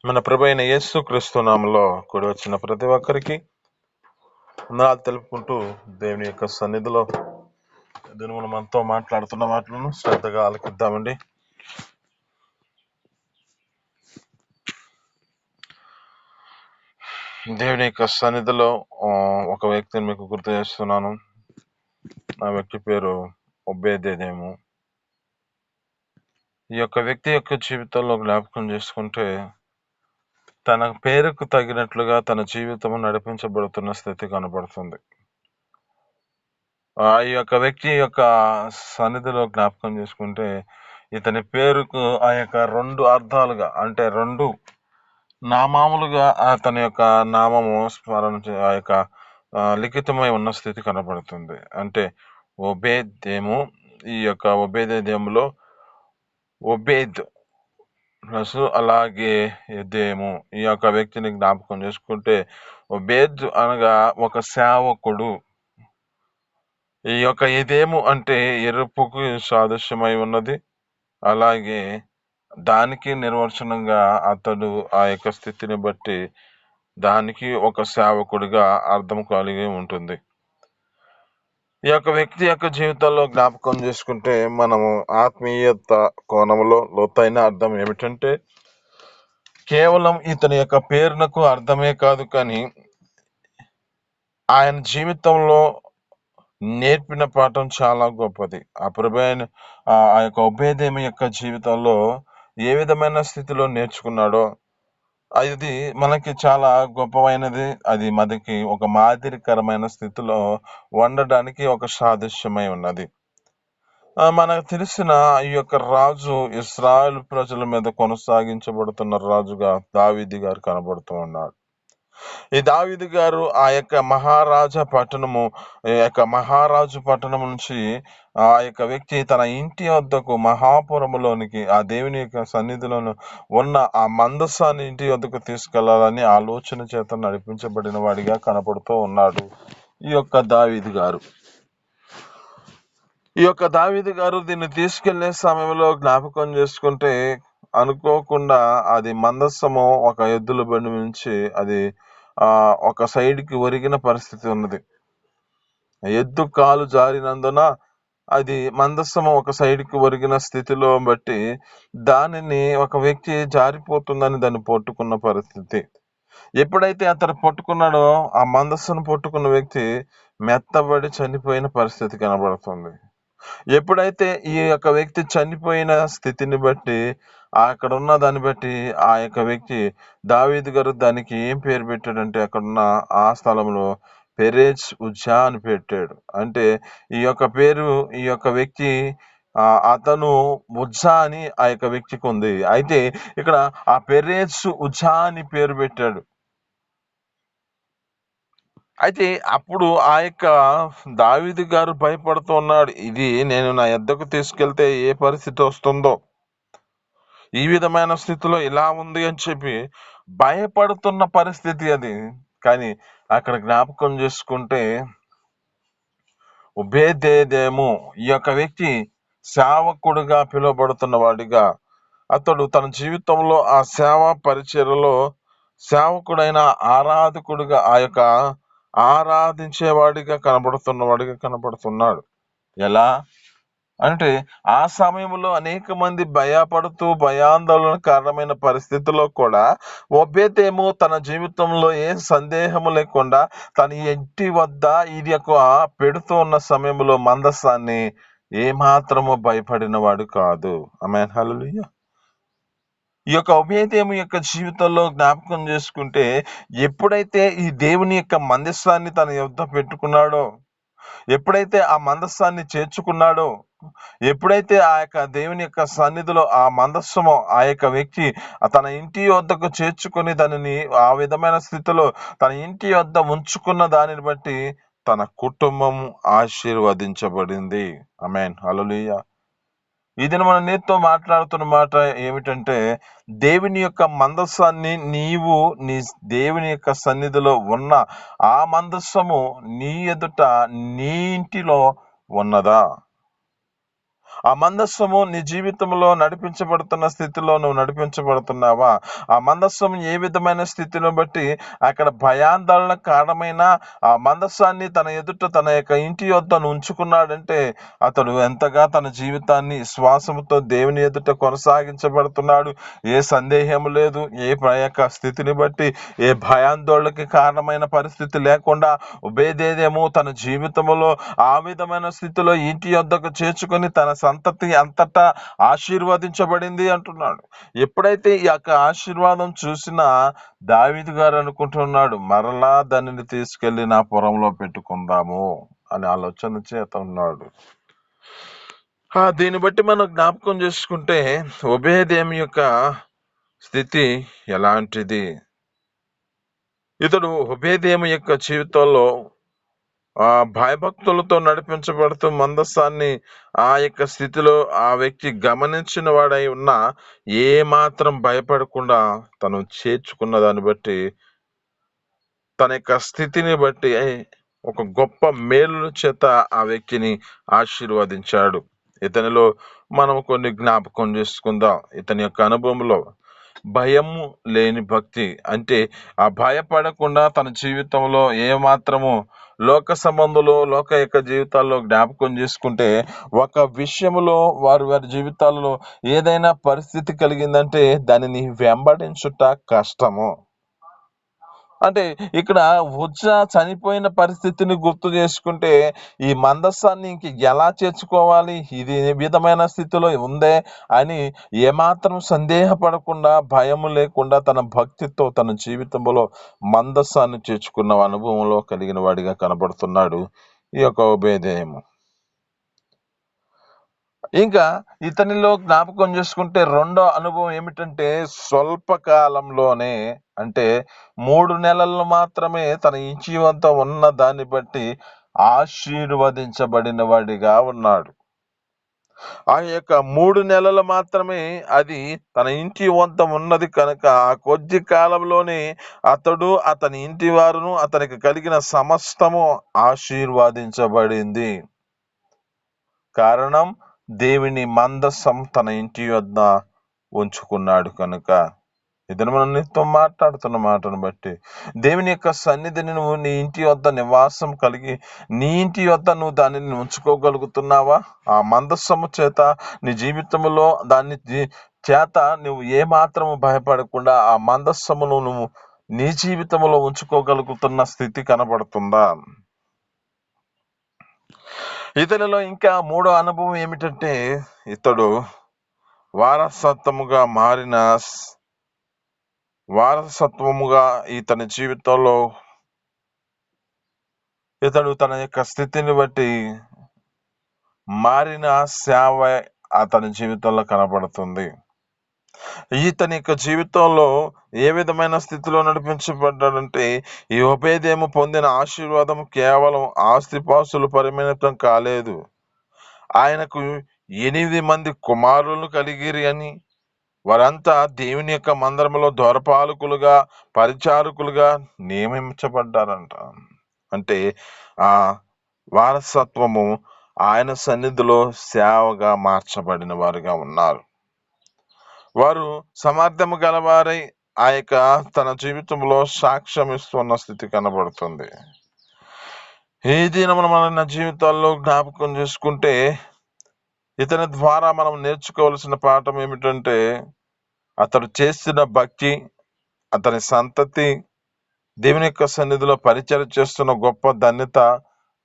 మన ప్రభు అయిన యేసు క్రీస్తు నామములో కూడి వచ్చిన ప్రతి ఒక్కరికి వందనాలు తెలుపుకుంటూ దేవుని యొక్క సన్నిధిలో దినమున మనతో మాట్లాడుతున్న మాటలను శ్రద్ధగా ఆలకిద్దామండి. దేవుని యొక్క సన్నిధిలో ఒక వ్యక్తిని మీకు గుర్తు చేస్తున్నాను. ఆ వ్యక్తి పేరు ఒబేదేదేము. ఈ యొక్క వ్యక్తి యొక్క జీవితంలో జ్ఞాపకం చేసుకుంటే తన పేరుకు తగినట్లుగా తన జీవితం నడిపించబడుతున్న స్థితి కనబడుతుంది. ఆ యొక్క వ్యక్తి యొక్క సన్నిధిలో జ్ఞాపకం చేసుకుంటే ఇతని పేరుకు ఆ యొక్క 2 అర్థాలుగా, అంటే 2 నామాములుగా అతని యొక్క నామము స్మరణ ఆ యొక్క లిఖితమై ఉన్న స్థితి కనబడుతుంది. అంటే ఒబేదేము. ఈ యొక్క ఒబేదేములో ఒబేద్ ప్లస్ అలాగే ఎదేము. ఈ యొక్క వ్యక్తిని జ్ఞాపకం చేసుకుంటే ఒబేద్ అనగా ఒక సేవకుడు. ఈ యొక్క ఎదేము అంటే ఎరుపుకు సాదృశ్యమై ఉన్నది. అలాగే దానికి నిర్వచనంగా అతడు ఆ యొక్క స్థితిని బట్టి దానికి ఒక సేవకుడిగా అర్థం కలిగి ఉంటుంది. ఈ యొక్క వ్యక్తి యొక్క జీవితంలో జ్ఞాపకం చేసుకుంటే మనము ఆత్మీయత కోణంలో లోతైన అర్థం ఏమిటంటే కేవలం ఇతని యొక్క పేరునకు అర్థమే కాదు, కానీ ఆయన జీవితంలో నేర్పిన పాఠం చాలా గొప్పది. ఆ ప్రభైన ఆ యొక్క ఒబేదేము యొక్క జీవితంలో ఏ విధమైన స్థితిలో నేర్చుకున్నాడో అది మనకి చాలా గొప్పమైనది. అది మనకి ఒక మాదిరికరమైన స్థితిలో ఉండడానికి ఒక సాదృశ్యమై ఉన్నది. మనకు తెలిసిన ఈ యొక్క రాజు ఇశ్రాయేలు ప్రజల మీద కొనసాగించబడుతున్న రాజుగా దావీదు గారు కనబడుతూ ఉన్నాడు. ఈ దావీదు గారు ఆ యొక్క మహారాజు పట్టణం నుంచి ఆ యొక్క వ్యక్తి తన ఇంటి వద్దకు మహాపురములోనికి ఆ దేవుని యొక్క సన్నిధిలోను ఉన్న ఆ మందసాన్ని ఇంటి వద్దకు తీసుకెళ్లాలని ఆలోచన చేత నడిపించబడిన వాడిగా కనపడుతూ ఉన్నాడు ఈ యొక్క దావీదు గారు. ఈ యొక్క దావీదు గారు దీన్ని తీసుకెళ్లే సమయంలో జ్ఞాపకం చేసుకుంటే అనుకోకుండా అది మందస్సము ఒక ఎద్దుల బండి నుంచి అది ఒక సైడ్కి ఒరిగిన పరిస్థితి ఉన్నది. ఎద్దు కాలు జారినందున అది మందస్సము ఒక సైడ్కి ఒరిగిన స్థితిలో బట్టి దానిని ఒక వ్యక్తి జారిపోతుందని దాన్ని పట్టుకున్న పరిస్థితి. ఎప్పుడైతే అతను పట్టుకున్నాడో ఆ మందస్సును పట్టుకున్న వ్యక్తి మెత్తబడి చనిపోయిన పరిస్థితి కనబడుతుంది. ఎప్పుడైతే ఈ యొక్క వ్యక్తి చనిపోయిన స్థితిని బట్టి అక్కడ ఉన్న దాన్ని బట్టి ఆ యొక్క వ్యక్తి దావీదు గారు దానికి ఏం పేరు పెట్టాడంటే అక్కడున్న ఆ స్థలంలో పెరేజ్ ఉజ్జా అని పెట్టాడు. అంటే ఈ యొక్క పేరు ఈ యొక్క వ్యక్తి అతను ఉజ్జా అని ఆ యొక్క వ్యక్తికి ఉంది. అయితే ఇక్కడ ఆ పెరేజ్ ఉజ్జా అని పేరు పెట్టాడు. అయితే అప్పుడు ఆ యొక్క దావీదు గారు భయపడుతూ ఉన్నాడు. ఇది నేను నా యొద్దకు తీసుకెళ్తే ఏ పరిస్థితి వస్తుందో, ఈ విధమైన స్థితిలో ఇలా ఉంది అని చెప్పి భయపడుతున్న పరిస్థితి అది. కానీ అక్కడ జ్ఞాపకం చేసుకుంటే ఒబేదేదేము ఈ యొక్క వ్యక్తి సేవకుడిగా పిలువబడుతున్న వాడిగా అతడు తన జీవితంలో ఆ సేవా పరిచర్యలో సేవకుడైన ఆరాధకుడిగా ఆ యొక్క ఆరాధించేవాడిగా కనబడుతున్నాడు. ఎలా అంటే ఆ సమయంలో అనేక మంది భయపడుతూ భయాందోళన కారణమైన పరిస్థితుల్లో కూడా ఒబేదేము తన జీవితంలో ఏ సందేహము లేకుండా తన ఇంటి వద్ద ఇది యొక్క పెడుతూ ఉన్న సమయంలో మందస్సాన్ని ఏమాత్రము భయపడిన వాడు కాదు. ఆమేన్, హల్లెలూయా. ఈ యొక్క ఒబేదేము యొక్క జీవితంలో జ్ఞాపకం చేసుకుంటే ఎప్పుడైతే ఈ దేవుని యొక్క మందస్సాన్ని తన యొద్ద పెట్టుకున్నాడో, ఎప్పుడైతే ఆ మందస్సాన్ని చేర్చుకున్నాడో, ఎప్పుడైతే ఆ యొక్క దేవుని యొక్క సన్నిధిలో ఆ మందస్సము ఆ యొక్క వ్యక్తి తన ఇంటి వద్దకు చేర్చుకుని దానిని ఆ విధమైన స్థితిలో తన ఇంటి వద్ద ఉంచుకున్న దానిని బట్టి తన కుటుంబం ఆశీర్వదించబడింది. ఆమేన్, హల్లెలూయా. ఇది మనం నీతో మాట్లాడుతున్న మాట ఏమిటంటే దేవుని యొక్క మందస్సాన్ని నీవు నీ దేవుని యొక్క సన్నిధిలో ఉన్న ఆ మందస్సము నీ ఎదుట నీ ఇంటిలో ఉన్నదా? ఆ మందస్సము నీ జీవితంలో నడిపించబడుతున్న స్థితిలో నువ్వు నడిపించబడుతున్నావా? ఆ మందస్సము ఏ విధమైన స్థితిని బట్టి అక్కడ భయాందోళనకు కారణమైన ఆ మందస్సాన్ని తన ఎదుట తన యొక్క ఇంటి వద్ద ఉంచుకున్నాడంటే అతడు ఎంతగా తన జీవితాన్ని విశ్వాసముతో దేవుని ఎదుట కొనసాగించబడుతున్నాడు. ఏ సందేహం లేదు. యొక్క స్థితిని బట్టి ఏ భయాందోళనకి కారణమైన పరిస్థితి లేకుండా ఉబేదేదేమో తన జీవితంలో ఆ విధమైన స్థితిలో ఇంటి వద్దకు చేర్చుకొని తన సంతతి అంతటా ఆశీర్వదించబడింది అంటున్నాడు. ఎప్పుడైతే ఈ యొక్క ఆశీర్వాదం చూసినా దావీదు గారు అనుకుంటున్నాడు, మరలా దానిని తీసుకెళ్లి నా పురంలో పెట్టుకుందాము అని ఆలోచన చేత ఉన్నాడు. దీన్ని బట్టి మనం జ్ఞాపకం చేసుకుంటే ఒబేదేమి యొక్క స్థితి ఎలాంటిది? ఇతడు ఒబేదేము యొక్క జీవితంలో భయభక్తులతో నడిపించబడుతూ మందస్సాన్ని ఆ యొక్క స్థితిలో ఆ వ్యక్తి గమనించిన వాడై ఉన్నా ఏ మాత్రం భయపడకుండా తను చేర్చుకున్న దాన్ని బట్టి తన యొక్క స్థితిని బట్టి ఒక గొప్ప మేలు చేత ఆ వ్యక్తిని ఆశీర్వదించాడు. ఇతనిలో మనం కొన్ని జ్ఞాపకం చేసుకుందాం. ఇతని యొక్క అనుభవంలో భయము లేని భక్తి, అంటే ఆ భయపడకుండా తన జీవితంలో ఏమాత్రము లోక సంబంధులు లోక యొక్క జీవితాల్లో జ్ఞాపకం చేసుకుంటే ఒక విషయంలో వారి జీవితాల్లో ఏదైనా పరిస్థితి కలిగిందంటే దానిని వెంబడించుట కష్టము. అంటే ఇక్కడ చనిపోయిన పరిస్థితిని గుర్తు చేసుకుంటే ఈ మందస్సాన్ని ఇంక ఎలా చేర్చుకోవాలి, ఇది విధమైన స్థితిలో ఉందే అని ఏమాత్రం సందేహపడకుండా భయము లేకుండా తన భక్తితో తన జీవితంలో మందస్సాన్ని చేర్చుకున్న అనుభవంలో కలిగిన వాడిగా కనబడుతున్నాడు ఈ యొక్క ఒబేదేము. ఇంకా ఇతనిలో జ్ఞాపకం చేసుకుంటే రెండో అనుభవం ఏమిటంటే స్వల్ప కాలంలోనే, అంటే 3 నెలలు మాత్రమే తన ఇంటి వద్ద ఉన్న దాన్ని బట్టి ఆశీర్వదించబడిన వాడిగా ఉన్నాడు. ఆ యొక్క 3 నెలలు మాత్రమే అది తన ఇంటి వద్ద ఉన్నది కనుక ఆ కొద్ది కాలంలోనే అతడు అతని ఇంటి వారును అతనికి కలిగిన సమస్తము ఆశీర్వదించబడింది. కారణం దేవుని మందస్సం తన ఇంటి వద్ద ఉంచుకున్నాడు కనుక. ఇదని మనం నీతో మాట్లాడుతున్న మాటను బట్టి దేవుని యొక్క సన్నిధిని నువ్వు నీ ఇంటి వద్ద నివాసం కలిగి నీ ఇంటి వద్ద నువ్వు దానిని ఉంచుకోగలుగుతున్నావా? ఆ మందస్సము చేత నీ జీవితంలో దాన్ని చేత నువ్వు ఏమాత్రము భయపడకుండా ఆ మందస్సమును నువ్వు నీ జీవితంలో ఉంచుకోగలుగుతున్న స్థితి కనబడుతుందా? ఇతనిలో ఇంకా మూడో అనుభవం ఏమిటంటే ఇతడు వారసత్వముగా ఇతని జీవితంలో ఇతడు తన యొక్క స్థితిని బట్టి మారిన సేవ అతని జీవితంలో కనబడుతుంది. ఇతని యొక్క జీవితంలో ఏ విధమైన స్థితిలో నడిపించబడ్డాడంటే ఈ ఒబేదేము పొందిన ఆశీర్వాదం కేవలం ఆస్తిపాస్తులు పరిమితం కాలేదు. ఆయనకు 8 మంది కుమారులు కలిగిరి అని, వారంతా దేవుని యొక్క మందిరంలో ద్వారపాలకులుగా పరిచారకులుగా నియమించబడ్డారంట. అంటే ఆ వారసత్వము ఆయన సన్నిధిలో సేవగా మార్చబడిన వారుగా ఉన్నారు. వారు సమర్థము గలవారై ఆ యొక్క తన జీవితంలో సాక్ష్యం ఇస్తున్న స్థితి కనబడుతుంది. ఈ దినమున మన జీవితాల్లో జ్ఞాపకం చేసుకుంటే ఇతని ద్వారా మనం నేర్చుకోవాల్సిన పాఠం ఏమిటంటే అతడు చేసిన భక్తి, అతని సంతతి దేవుని యొక్క సన్నిధిలో పరిచయం చేస్తున్న గొప్ప ధన్యత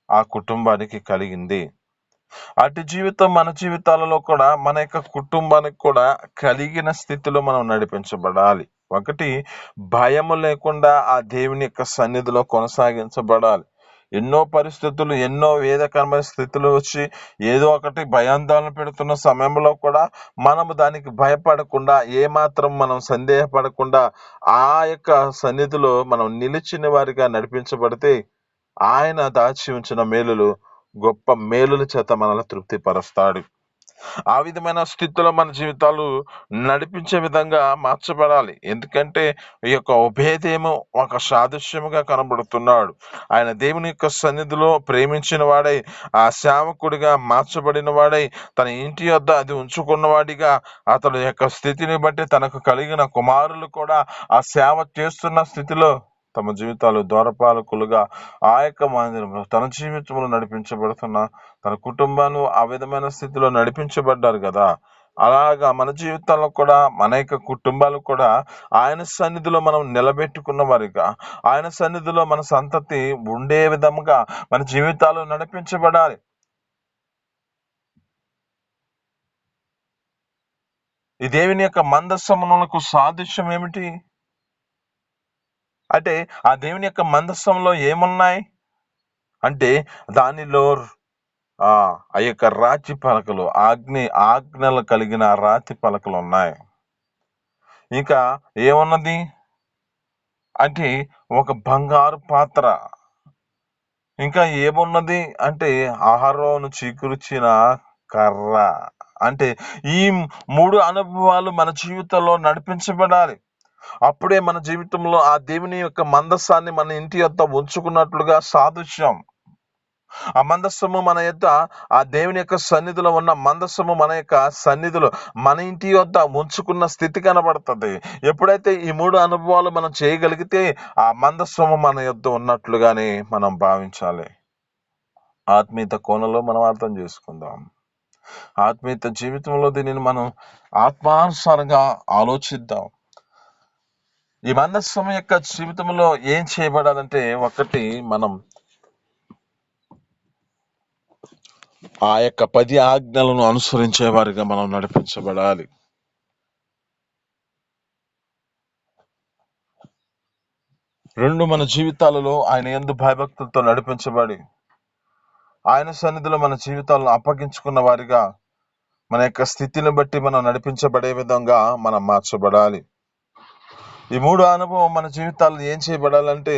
ఆ కుటుంబానికి కలిగింది. అటు జీవితం మన జీవితాలలో కూడా మన యొక్క కుటుంబానికి కూడా కలిగిన స్థితిలో మనం నడిపించబడాలి. ఒకటి, భయము లేకుండా ఆ దేవుని యొక్క సన్నిధిలో కొనసాగించబడాలి. ఎన్నో పరిస్థితులు, ఎన్నో వేదకరమైన స్థితులు వచ్చి ఏదో ఒకటి భయాందోళన పెడుతున్న సమయంలో కూడా మనము దానికి భయపడకుండా, ఏమాత్రం మనం సందేహపడకుండా ఆ యొక్క సన్నిధిలో మనం నిలిచిన వారిగా నడిపించబడితే ఆయన దాచి ఉంచిన మేలులు, గొప్ప మేలుల చేత మనల్ని తృప్తిపరుస్తాడు. ఆ విధమైన స్థితిలో మన జీవితాలు నడిపించే విధంగా మార్చబడాలి. ఎందుకంటే ఈ యొక్క ఉభయదేమో ఒక సాదృశ్యముగా కనబడుతున్నాడు. ఆయన దేవుని యొక్క సన్నిధిలో ప్రేమించిన వాడై, ఆ సేవకుడిగా మార్చబడిన వాడై, తన ఇంటి వద్ద అది ఉంచుకున్నవాడిగా, అతని యొక్క స్థితిని బట్టి తనకు కలిగిన కుమారులు కూడా ఆ సేవ చేస్తున్న స్థితిలో తమ జీవితాలు ద్వారపాలకులుగా ఆ యొక్క మందిరంలో తన జీవితంలో నడిపించబడుతున్న తన కుటుంబాన్ని ఆ విధమైన స్థితిలో నడిపించబడ్డారు కదా. అలాగా మన జీవితాల్లో కూడా మన యొక్క కుటుంబాలు కూడా ఆయన సన్నిధిలో మనం నిలబెట్టుకున్న వారిగా, ఆయన సన్నిధిలో మన సంతతి ఉండే విధముగా మన జీవితాలు నడిపించబడాలి. ఈ దేవుని యొక్క మందస్సమునకు సాదృశ్యం ఏమిటి అంటే, ఆ దేవుని యొక్క మందస్సంలో ఏమున్నాయి అంటే, దానిలో ఆ యొక్క రాతి పలకలు, ఆజ్ఞలు కలిగిన రాతి పలకలు ఉన్నాయి. ఇంకా ఏమున్నది అంటే, ఒక బంగారు పాత్ర. ఇంకా ఏమున్నది అంటే, అహరోను చిగుర్చిన కర్ర. అంటే ఈ 3 అనుభవాలు మన జీవితంలో నడిపించబడాలి. అప్పుడే మన జీవితంలో ఆ దేవుని యొక్క మందస్సాన్ని మన ఇంటి యొద్ద ఉంచుకున్నట్లుగా సాదృశ్యం. ఆ మందస్సము మన యొద్ద, ఆ దేవుని యొక్క సన్నిధిలో ఉన్న మందస్సము మన యొక్క సన్నిధిలో మన ఇంటి యొద్ద ఉంచుకున్న స్థితి కనబడుతుంది. ఎప్పుడైతే ఈ 3 అనుభవాలు మనం చేయగలిగితే ఆ మందస్సము మన యొద్ద ఉన్నట్లుగానే మనం భావించాలి. ఆత్మీయత కోణంలో మనం అర్థం చేసుకుందాం. ఆత్మీయత జీవితంలో దీనిని మనం ఆత్మానుసారంగా ఆలోచిద్దాం. ఈ మందస్సం యొక్క జీవితంలో ఏం చేయబడాలంటే, ఒకటి మనం ఆ యొక్క 10 ఆజ్ఞలను అనుసరించే వారిగా మనం నడిపించబడాలి. 2 మన జీవితాలలో ఆయన యందు భయభక్తులతో నడిపించబడి, ఆయన సన్నిధిలో మన జీవితాలను అప్పగించుకున్న వారిగా మన యొక్క స్థితిని బట్టి మనం నడిపించబడే విధంగా మనం మార్చబడాలి. ఈ 3 అనుభవం మన జీవితాలు ఏం చేయబడాలంటే,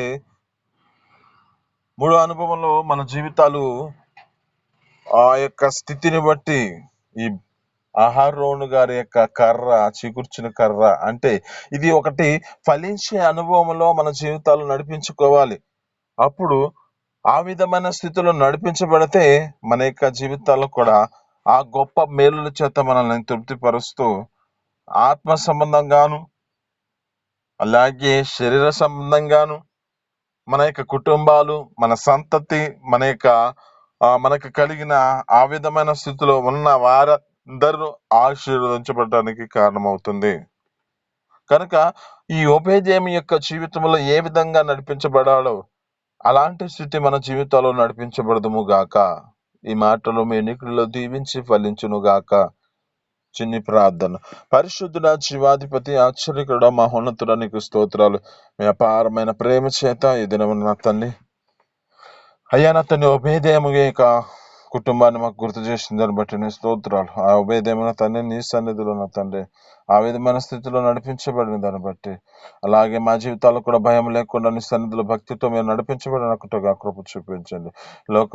3 అనుభవంలో మన జీవితాలు ఆ యొక్క స్థితిని బట్టి, ఈ అహరోను గారి యొక్క కర్ర, చిగుర్చిన కర్ర అంటే ఇది ఒకటి ఫలించే అనుభవంలో మన జీవితాలు నడిపించుకోవాలి. అప్పుడు ఆ విధమైన స్థితిలో నడిపించబడితే మన యొక్క జీవితాల్లో కూడా ఆ గొప్ప మేలుల చేత మనల్ని తృప్తిపరుస్తూ ఆత్మ సంబంధంగాను, అలాగే శరీర సంబంధంగాను, మన యొక్క కుటుంబాలు, మన సంతతి, మనకు కలిగిన ఆ విధమైన స్థితిలో ఉన్న వారందరూ ఆశీర్వదించబడటానికి కారణమవుతుంది. కనుక ఈ ఉపేదేమి యొక్క జీవితంలో ఏ విధంగా నడిపించబడాలో అలాంటి స్థితి మన జీవితంలో నడిపించబడదుము గాక. ఈ మాటలు మీ ఎన్నికల్లో దీవించి ఫలించును గాక. చిన్ని ప్రార్థన. పరిశుద్ధుడ, జీవాధిపతి, ఆశ్చర్యకరుడ, మహోన్నతుడ, నీకు స్తోత్రాలు. మీ అపారమైన ప్రేమ చేత ఈ దినమున నా తండ్రి, అయ్యా నా తండ్రి, ఉభయదేము యొక్క కుటుంబాన్ని మాకు గుర్తు చేసిన దాన్ని బట్టి నీ స్తోత్రాలు. ఆ ఉభయదేమున తండ్రి నీ సన్నిధిలో నా తండ్రి ఆ విధమైన స్థితిలో నడిపించబడిన దాన్ని బట్టి, అలాగే మా జీవితాల్లో కూడా భయం లేకుండా నీ సన్నిధిలో భక్తితో మేము నడిపించబడినట్టుగా కృప చూపించండి. లోక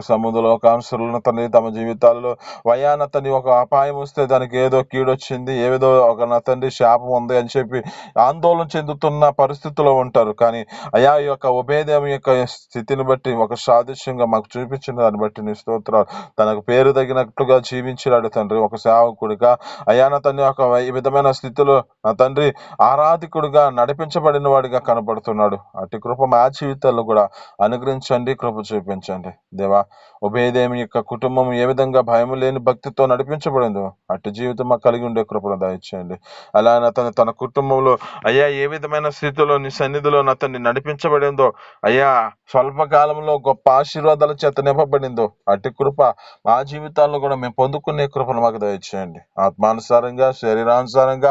లోకాంశులను తండ్రి తమ జీవితాల్లో వయాన తండ్రి ఒక అపాయం వస్తే దానికి ఏదో కీడొచ్చింది, ఏదో ఒక నా తండ్రి శాపం ఉంది అని చెప్పి ఆందోళన చెందుతున్న పరిస్థితిలో ఉంటారు. కానీ అయా ఈ యొక్క ఉభయదేవి యొక్క స్థితిని బట్టి ఒక సాదృశ్యంగా మాకు చూపించిన దాన్ని బట్టి నీ స్తోత్రాలు. తనకు పేరు తగినట్లుగా జీవించినాడు తండ్రి, ఒక సేవకుడిగా. అయా నా తండ్రి ఒక ఈ విధమైన స్థితిలో నా తండ్రి ఆరాధికుడిగా నడిపించబడిన వాడిగా కనపడుతున్నాడు. అటు కృప మా జీవితాల్లో కూడా అనుగ్రహించండి, కృప చూపించండి దేవా. ఉభయదేవి యొక్క కుటుంబం ఏ విధంగా భయం లేని భక్తితో నడిపించబడిందో అటు జీవితం మాకు కలిగి ఉండే కృపను దయచేయండి. అలా తన కుటుంబంలో అయ్యా ఏ విధమైన స్థితిలో నీ సన్నిధిలో అతన్ని నడిపించబడిందో, అయ్యా స్వల్పకాలంలో గొప్ప ఆశీర్వాదాల చేత నింపబడిందో అటు కృప మా జీవితాల్లో కూడా మేము పొందుకునే కృపను మాకు దయచేయండి. ఆత్మానుసారంగా, శరీరానుసారంగా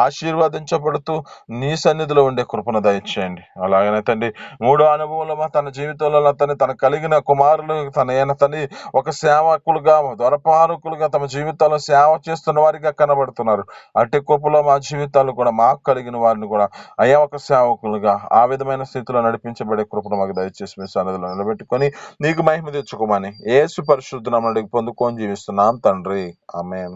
ఆశీర్వదించబడుతూ నీ సన్నిధిలో ఉండే కృపను దయచేయండి. అలాగనే తండ్రి 3 అనుభవంలో తన జీవితంలో తనకు కలిగిన కుమారులు తనని ఒక సేవకులుగా, దొరపారకులుగా తమ జీవితాల్లో సేవ చేస్తున్న వారిగా కనబడుతున్నారు. అట్టి కృపలో మా జీవితాలు కూడా మాకు కలిగిన వారిని కూడా అయ్యా ఒక సేవకులుగా ఆ విధమైన స్థితిలో నడిపించబడే కృపను మాకు దయచేసి మీ సన్నిధిలో నిలబెట్టుకొని నీకు మహిమ తెచ్చుకోమని యేసు పరిశుద్ధ నామమున పొందుకొని జీవిస్తున్నాం తండ్రి. ఆమేన్.